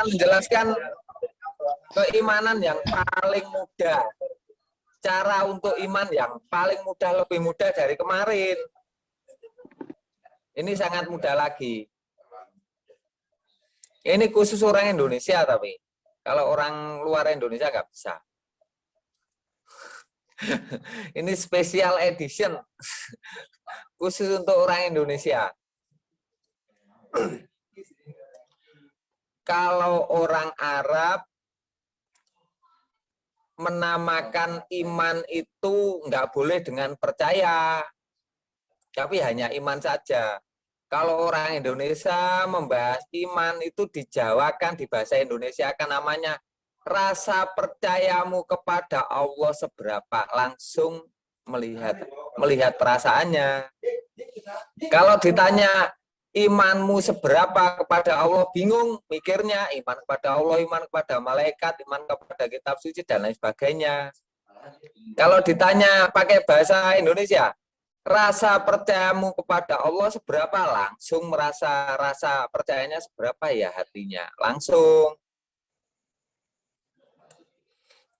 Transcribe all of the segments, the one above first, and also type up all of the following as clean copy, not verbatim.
menjelaskan keimanan yang paling mudah. Cara untuk iman yang paling mudah, lebih mudah dari kemarin. Ini sangat mudah lagi. Ini khusus orang Indonesia, tapi kalau orang luar Indonesia nggak bisa. Ini special edition khusus untuk orang Indonesia. Kalau orang Arab menamakan iman itu nggak boleh dengan percaya, tapi hanya iman saja. Kalau orang Indonesia membahas iman itu dijawakan di bahasa Indonesia akan namanya rasa percayamu kepada Allah seberapa, langsung melihat perasaannya. Kalau ditanya imanmu seberapa kepada Allah, bingung mikirnya, iman kepada Allah, iman kepada malaikat, iman kepada kitab suci, dan lain sebagainya. Kalau ditanya pakai bahasa Indonesia, rasa percayamu kepada Allah seberapa, langsung merasa rasa percayanya seberapa ya hatinya, langsung.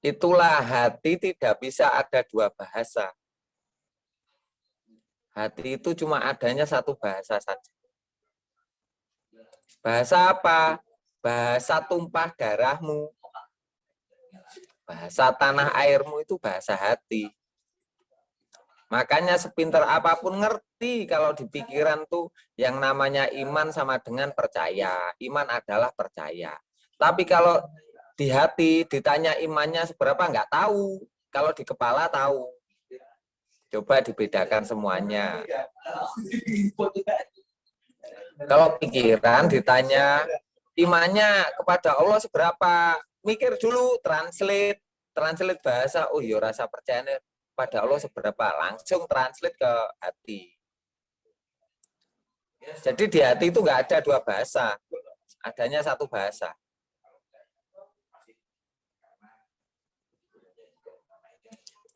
Itulah hati tidak bisa ada dua bahasa. Hati itu cuma adanya satu bahasa saja. Bahasa apa? Bahasa tumpah darahmu. Bahasa tanah airmu itu bahasa hati. Makanya sepinter apapun ngerti kalau di pikiran tuh yang namanya iman sama dengan percaya. Iman adalah percaya. Tapi kalau di hati ditanya imannya seberapa nggak tahu. Kalau di kepala tahu. Coba dibedakan semuanya. Kalau pikiran ditanya imannya kepada Allah seberapa, mikir dulu, translate bahasa. Oh iya, rasa percayanya pada Allah seberapa, langsung translate ke hati. Jadi di hati itu nggak ada dua bahasa, adanya satu bahasa.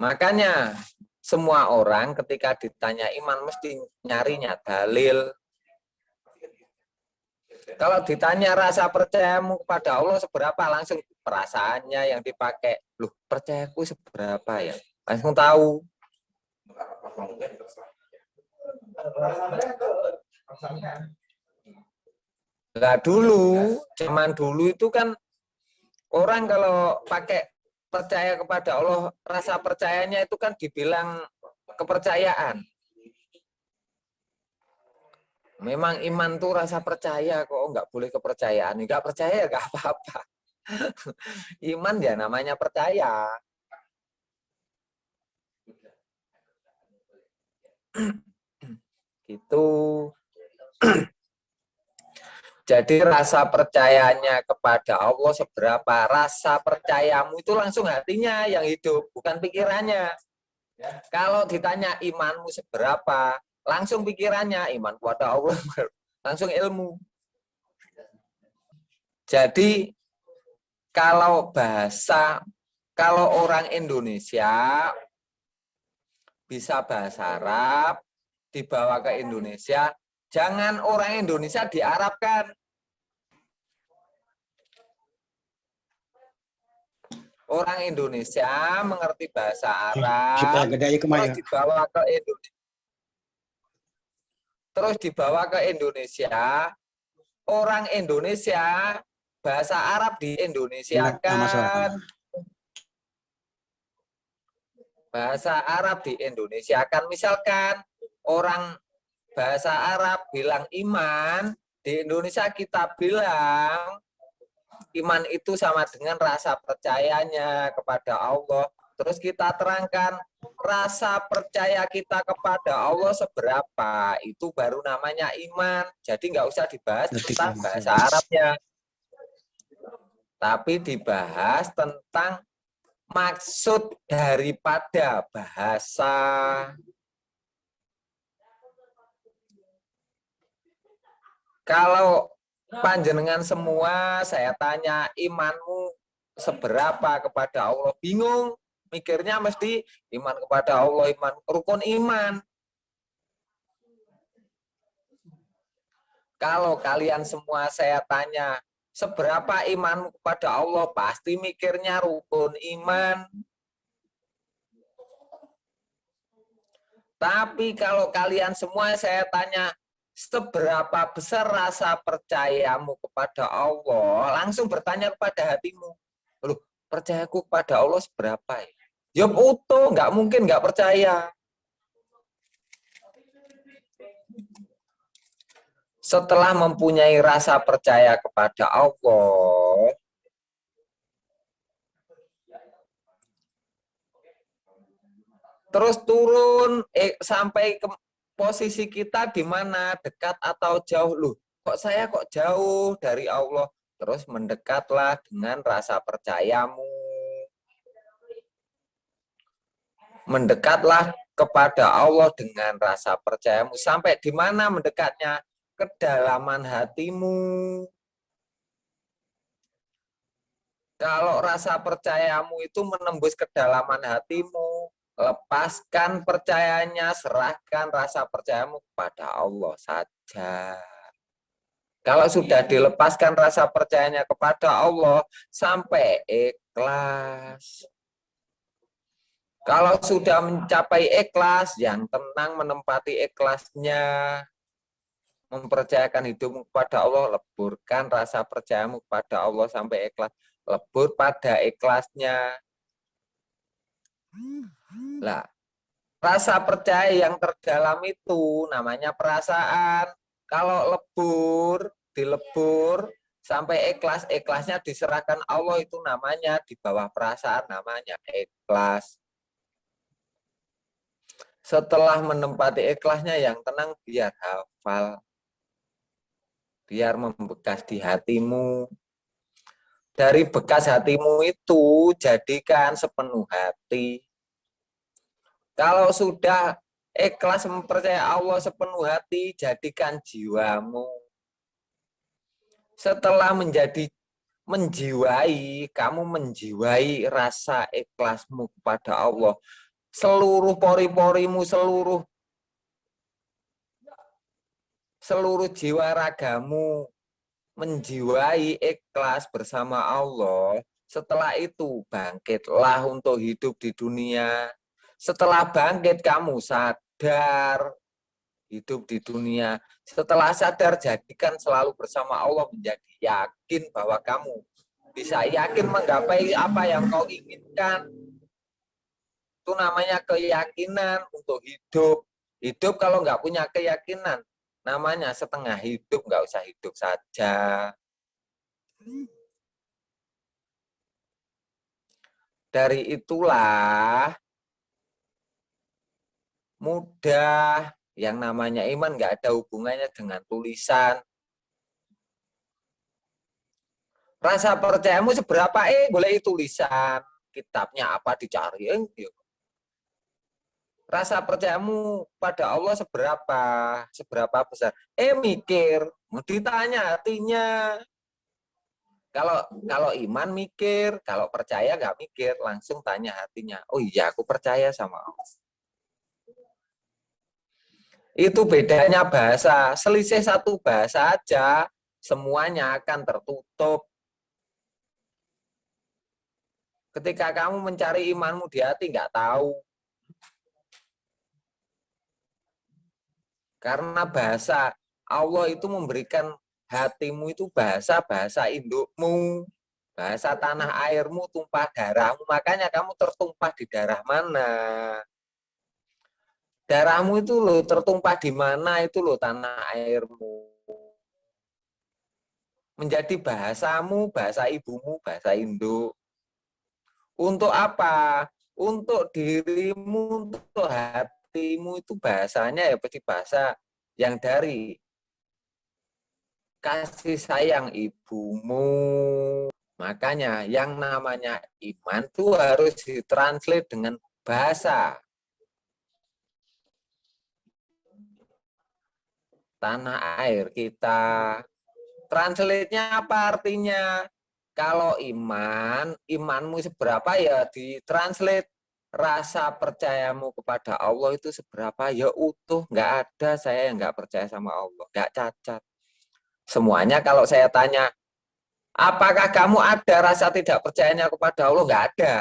Makanya semua orang ketika ditanya iman mesti nyarinya dalil. Kalau ditanya rasa percayamu kepada Allah seberapa, langsung perasaannya yang dipakai. Loh, percayaku seberapa ya? Langsung tahu. Nah dulu, zaman dulu itu kan orang kalau pakai percaya kepada Allah, rasa percayanya itu kan dibilang kepercayaan. Memang iman tuh rasa percaya, kok nggak boleh kepercayaan. Nggak percaya nggak apa-apa. Iman ya namanya percaya. Gitu. Jadi rasa percayanya kepada Allah seberapa, rasa percayamu itu langsung hatinya yang hidup, bukan pikirannya. Kalau ditanya imanmu seberapa, langsung pikirannya, iman kepada Allah, langsung ilmu. Jadi kalau orang Indonesia bisa bahasa Arab, dibawa ke Indonesia, jangan orang Indonesia diarabkan. Orang Indonesia mengerti bahasa Arab, terus dibawa ke Indonesia, orang Indonesia bahasa Arab di Indonesia kan, bahasa Arab di Indonesia kan, misalkan orang bahasa Arab bilang iman, di Indonesia kita bilang iman itu sama dengan rasa percayanya kepada Allah. Terus kita terangkan rasa percaya kita kepada Allah seberapa, itu baru namanya iman. Jadi nggak usah dibahas tentang bahasa Arabnya, tapi dibahas tentang maksud daripada bahasa. Kalau panjenengan semua saya tanya imanmu seberapa kepada Allah, bingung, mikirnya mesti iman kepada Allah, iman rukun iman. Kalau kalian semua saya tanya Seberapa imanmu kepada Allah, pasti mikirnya rukun iman. Tapi kalau kalian semua saya tanya, seberapa besar rasa percayamu kepada Allah, langsung bertanya kepada hatimu. Loh, percayaku kepada Allah seberapa ya? Ya utuh, nggak mungkin nggak percaya. Setelah mempunyai rasa percaya kepada Allah, terus turun sampai ke posisi kita di mana, dekat atau jauh. Loh, kok saya kok jauh dari Allah? Terus mendekatlah dengan rasa percayamu. Mendekatlah kepada Allah dengan rasa percayamu. Sampai di mana mendekatnya? Kedalaman hatimu. Kalau rasa percayamu itu menembus kedalaman hatimu, lepaskan percayanya, serahkan rasa percayamu kepada Allah saja. Kalau sudah dilepaskan rasa percayanya kepada Allah, sampai ikhlas. Kalau sudah mencapai ikhlas, yang tenang menempati ikhlasnya, mempercayakan hidupmu kepada Allah, leburkan rasa percayamu kepada Allah sampai ikhlas. Lebur pada ikhlasnya. Lah, rasa percaya yang terdalam itu namanya perasaan. Kalau dilebur sampai ikhlas, ikhlasnya diserahkan Allah, itu namanya di bawah perasaan, namanya ikhlas. Setelah menempati ikhlasnya yang tenang, biar hafal. Biar membekas di hatimu. Dari bekas hatimu itu, jadikan sepenuh hati. Kalau sudah ikhlas mempercayai Allah sepenuh hati, jadikan jiwamu. Setelah kamu menjiwai rasa ikhlasmu kepada Allah. Seluruh pori-porimu, seluruh jiwa ragamu menjiwai ikhlas bersama Allah. Setelah itu bangkitlah untuk hidup di dunia. Setelah bangkit kamu sadar hidup di dunia. Setelah sadar jadikan selalu bersama Allah, menjadi yakin bahwa kamu bisa yakin menggapai apa yang kau inginkan. Itu namanya keyakinan untuk hidup. Hidup kalau nggak punya keyakinan, namanya setengah hidup, nggak usah hidup saja. Dari itulah mudah, yang namanya iman nggak ada hubungannya dengan tulisan. Rasa percayamu seberapa? Boleh tulisan, kitabnya apa dicari. Rasa percayamu pada Allah seberapa? Seberapa besar? Mikir, ditanya hatinya. Kalau iman mikir, kalau percaya nggak mikir, langsung tanya hatinya. Oh iya, aku percaya sama Allah. Itu bedanya bahasa. Selisih satu bahasa aja, semuanya akan tertutup. Ketika kamu mencari imanmu di hati, nggak tahu. Karena bahasa Allah itu memberikan hatimu itu bahasa indukmu, bahasa tanah airmu, tumpah darahmu. Makanya kamu tertumpah di darah mana? Darahmu itu loh tertumpah di mana, itu loh tanah airmu. Menjadi bahasamu, bahasa ibumu, bahasa induk. Untuk apa? Untuk dirimu, untuk hatimu itu bahasanya ya pasti bahasa yang dari kasih sayang ibumu. Makanya yang namanya iman itu harus ditranslate dengan bahasa tanah air kita. Translate-nya apa artinya? Kalau imanmu seberapa ya ditranslate. Rasa percayamu kepada Allah itu seberapa ya utuh. Nggak ada saya yang nggak percaya sama Allah. Nggak cacat. Semuanya kalau saya tanya, Apakah kamu ada rasa tidak percayanya kepada Allah? Nggak ada.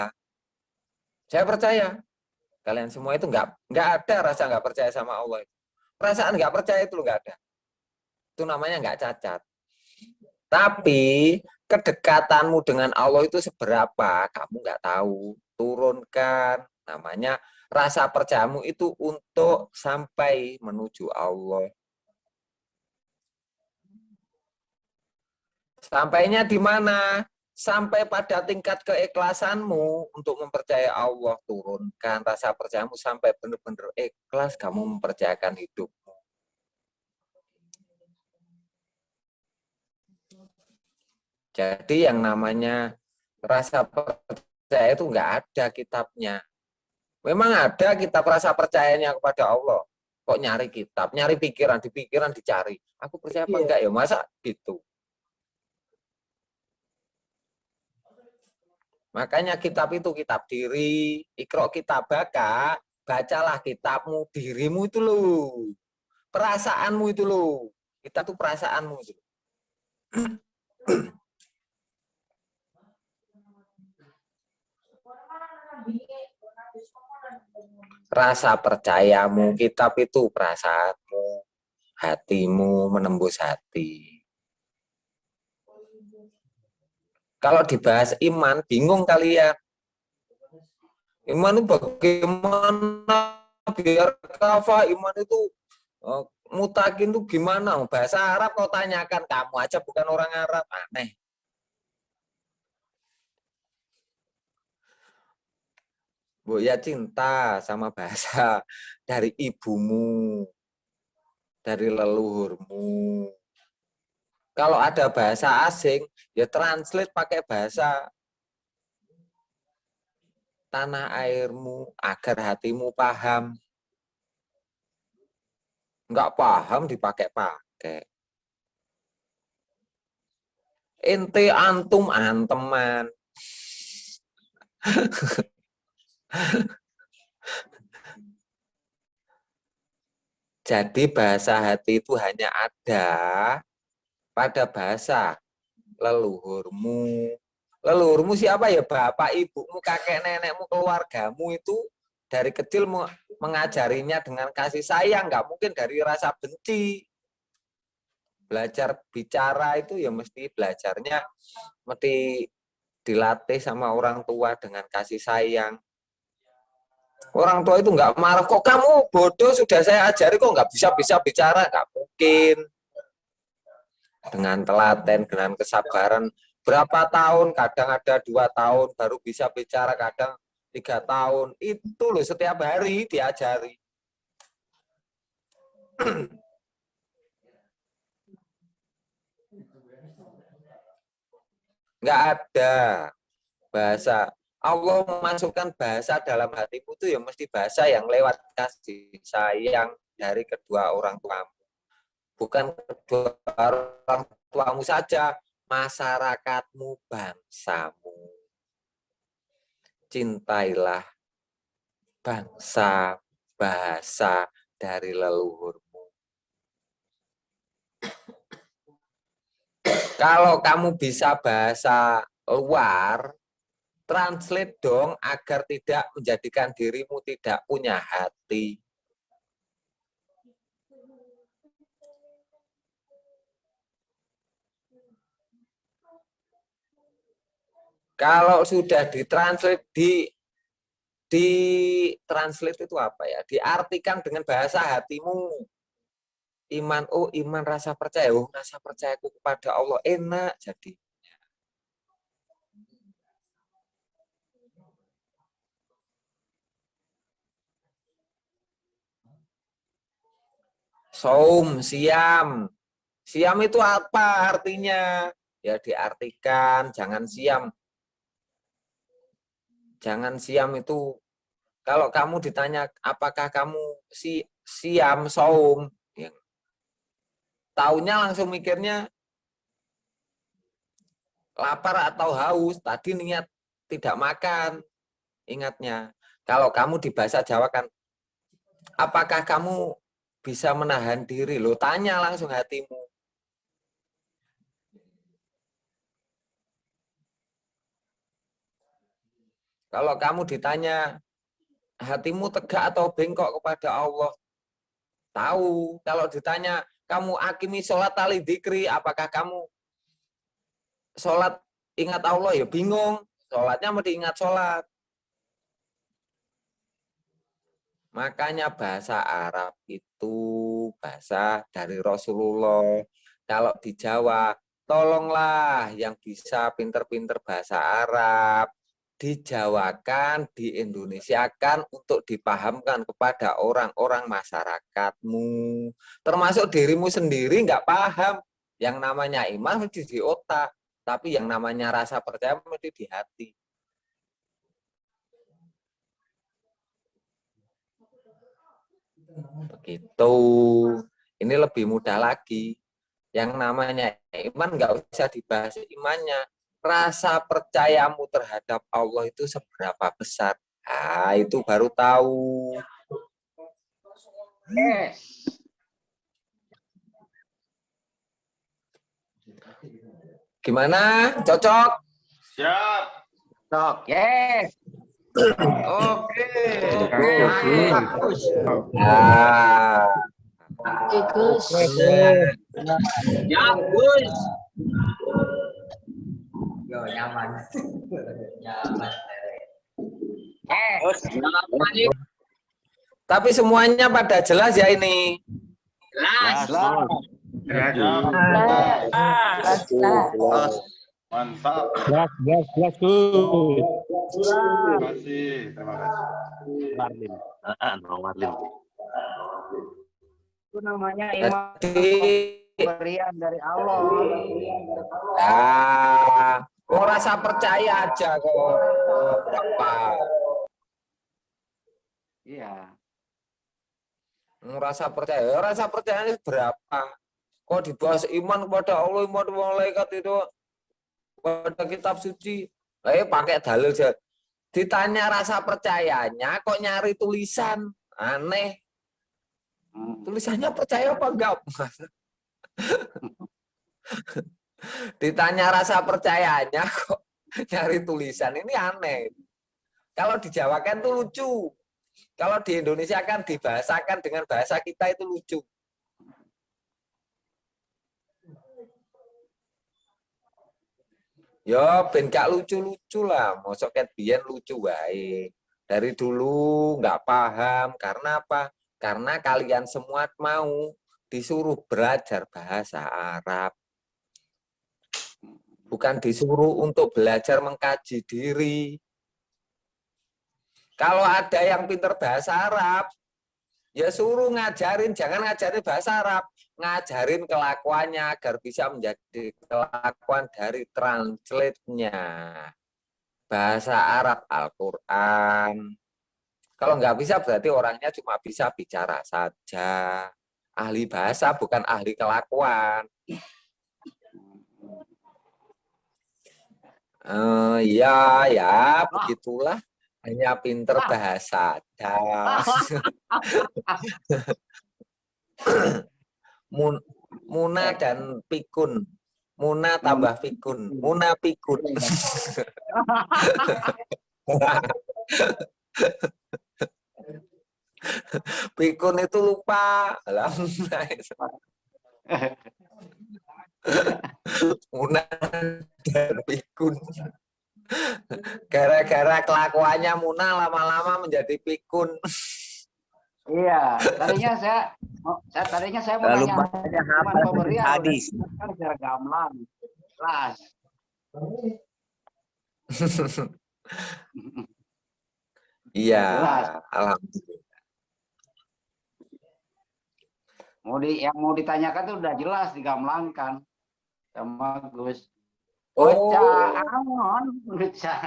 Saya percaya. Kalian semua itu nggak ada rasa nggak percaya sama Allah. Perasaan nggak percaya itu nggak ada. Itu namanya nggak cacat. Tapi kedekatanmu dengan Allah itu seberapa, kamu nggak tahu. Turunkan, namanya rasa percayamu itu untuk sampai menuju Allah. Sampainya di mana? Sampai pada tingkat keikhlasanmu untuk mempercayai Allah. Turunkan rasa percayamu sampai benar-benar ikhlas kamu mempercayakan hidup. Jadi yang namanya rasa percaya itu nggak ada kitabnya. Memang ada kitab rasa percayanya kepada Allah. Kok nyari kitab, nyari pikiran, di pikiran dicari. Aku percaya apa enggak ya? Masa gitu. Makanya kitab itu kitab diri, ikro kitabaka, bacalah kitabmu, dirimu itu loh. Perasaanmu itu loh. Kita tuh perasaanmu itu. Rasa percayamu, kitab itu perasaanmu, hatimu menembus hati. Kalau dibahas iman, bingung kalian. Iman itu bagaimana biar kafa iman itu mutakin itu gimana? Bahasa Arab kau tanyakan, kamu aja bukan orang Arab, aneh. Bu ya cinta sama bahasa dari ibumu, dari leluhurmu. Kalau ada bahasa asing, ya translate pakai bahasa tanah airmu agar hatimu paham. Enggak paham dipakai-pakai. Ente antum anteman. Jadi bahasa hati itu hanya ada pada bahasa leluhurmu. Leluhurmu siapa ya? Bapak, ibumu, kakek, nenekmu, keluargamu itu dari kecil mengajarinya dengan kasih sayang. Nggak mungkin dari rasa benci. Belajar bicara itu ya mesti belajarnya mesti dilatih sama orang tua dengan kasih sayang. Orang tua itu nggak marah, kok kamu bodoh sudah saya ajari kok nggak bisa bicara, nggak mungkin. Dengan telaten, dengan kesabaran, berapa tahun, kadang ada 2 tahun baru bisa bicara, kadang 3 tahun, itu loh setiap hari diajari. Nggak ada bahasa. Allah memasukkan bahasa dalam hatimu itu ya mesti bahasa yang lewat kasih sayang dari kedua orang tuamu. Bukan kedua orang tuamu saja, masyarakatmu, bangsamu. Cintailah bangsa, bahasa dari leluhurmu. Kalau kamu bisa bahasa luar, translate dong agar tidak menjadikan dirimu tidak punya hati. Kalau sudah ditranslate di translate itu apa ya? Diartikan dengan bahasa hatimu. Iman, oh iman rasa percaya, oh rasa percayaku kepada Allah enak jadi. Saum, siam. Siam itu apa artinya? Ya diartikan, jangan siam. Jangan siam itu, kalau kamu ditanya apakah kamu siam, saum, ya, taunya langsung mikirnya lapar atau haus, tadi niat tidak makan, ingatnya. Kalau kamu di bahasa Jawa kan, apakah kamu bisa menahan diri? Lo tanya langsung hatimu. Kalau kamu ditanya hatimu tegak atau bengkok kepada Allah, tahu. Kalau ditanya kamu akimi sholat tali dzikri, apakah kamu sholat ingat Allah, ya bingung. Sholatnya mesti ingat sholat. Makanya bahasa Arab itu bahasa dari Rasulullah. Kalau di Jawa, tolonglah yang bisa pinter-pinter bahasa Arab, dijawakan, diindonesiakan untuk dipahamkan kepada orang-orang masyarakatmu. Termasuk dirimu sendiri nggak paham. Yang namanya iman mesti di otak, tapi yang namanya rasa percaya mesti di hati. Begitu. Ini lebih mudah lagi. Yang namanya iman nggak usah dibahas imannya. Rasa percayamu terhadap Allah itu seberapa besar. Ah, itu baru tahu. Gimana? Cocok? Siap. Cocok. Yes. Oke. Bagus. Nah, Bagus. Ya, Gus. Yo, nyaman. Nyaman. tapi semuanya pada jelas ya ini. Jelas. Mantap. Jelas, Gus. Terima kasih. Terima kasih. Marlin. Marlin. Itu namanya iman Jadi, pemberian dari Allah. kok rasa percaya aja kok. Berapa? Iya. Rasa percayanya berapa? Kok dibahas iman kepada Allah, iman kepada malaikat itu, pada kitab suci. Pakai dalil aja. Ditanya rasa percayanya, kok nyari tulisan? Aneh. Tulisannya percaya apa enggak? Ditanya rasa percayanya, kok nyari tulisan? Ini aneh. Kalau dijawakan tuh lucu. Kalau di Indonesia kan dibahasakan dengan bahasa kita itu lucu. Ya, ben gak lucu-lucu lah. Mosok ket biyen lucu wae. Dari dulu nggak paham. Karena apa? Karena kalian semua mau disuruh belajar bahasa Arab. Bukan disuruh untuk belajar mengkaji diri. Kalau ada yang pinter bahasa Arab, ya suruh ngajarin, jangan ngajarin bahasa Arab, ngajarin kelakuannya agar bisa menjadi kelakuan dari translate-nya. Bahasa Arab Al-Quran. Kalau nggak bisa berarti orangnya cuma bisa bicara saja. Ahli bahasa bukan ahli kelakuan. Ya, begitulah. Hanya pinter bahasa aja. Muna dan pikun. Muna tambah pikun. Muna pikun. Pikun itu lupa. Muna dan pikun. Gara-gara kelakuannya Muna lama-lama menjadi pikun. Iya, tadinya saya mau Lalu tanya iman pemberian hadis. kan secara gamblang. Jelas. Iya, Jelas. alhamdulillah. Yang mau ditanyakan tuh udah jelas digamblangkan sama Gus. Oh, Bocah angon, bocah.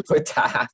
bocah.